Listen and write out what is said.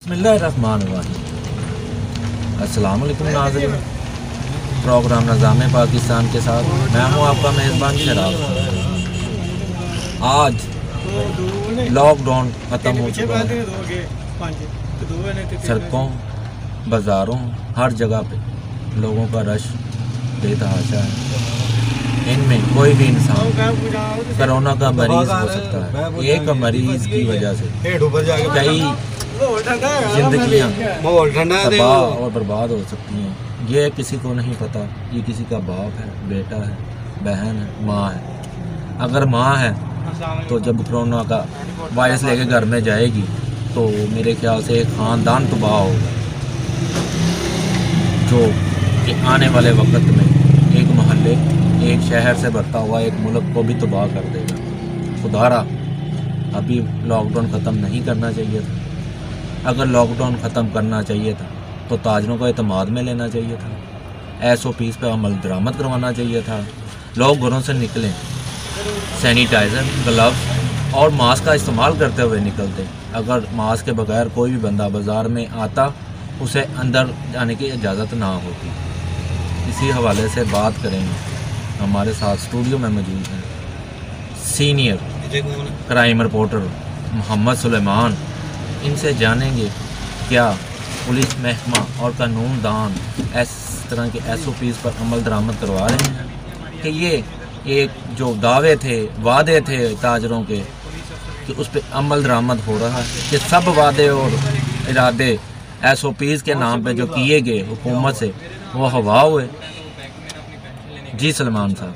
बिस्मिल्लाहिर्रहमानिर्रहीम। अस्सलाम वालेकुम नाज़रीन, प्रोग्राम निज़ाम पाकिस्तान के साथ मैं हूँ आपका मेज़बान शराब। आज लॉकडाउन ख़त्म हो चुका है। सड़कों, बाज़ारों, हर जगह पे लोगों का रश बेतहाशा है। इनमें कोई भी इंसान कोरोना का मरीज़ हो सकता है। एक मरीज़ की वजह से कई जिंदगियां तबाह और बर्बाद हो सकती हैं। ये किसी को नहीं पता, ये किसी का बाप है, बेटा है, बहन है, माँ है। अगर माँ है तो जब कोरोना का वायरस लेके घर में जाएगी तो मेरे ख्याल से एक ख़ानदान तबाह होगा, जो कि आने वाले वक्त में एक मोहल्ले, एक शहर से बढ़ता हुआ एक मुल्क को भी तबाह कर देगा। खुदारा अभी लॉकडाउन ख़त्म नहीं करना चाहिए था। अगर लॉकडाउन ख़त्म करना चाहिए था तो ताजरों को एतमाद में लेना चाहिए था, SOPs पे अमल दरामद करवाना चाहिए था। लोग घरों से निकलें सैनिटाइज़र, ग्लव्स और मास्क का इस्तेमाल करते हुए निकलते। अगर मास्क के बगैर कोई भी बंदा बाज़ार में आता, उसे अंदर जाने की इजाज़त ना होती। इसी हवाले से बात करेंगे। हमारे साथ स्टूडियो में मौजूद हैं senior crime reporter Mohammad Suleman. इनसे जानेंगे क्या पुलिस महकमा और कानून दान इस तरह के SOPs पर अमल दरामद करवा रहे हैं कि ये एक जो दावे थे, वादे थे ताजरों के, कि उस पर अमल दरामद हो रहा है, कि सब वादे और इरादे SOPs के नाम पे जो किए गए हुकूमत से वो हवा हुए। जी सलमान साहब।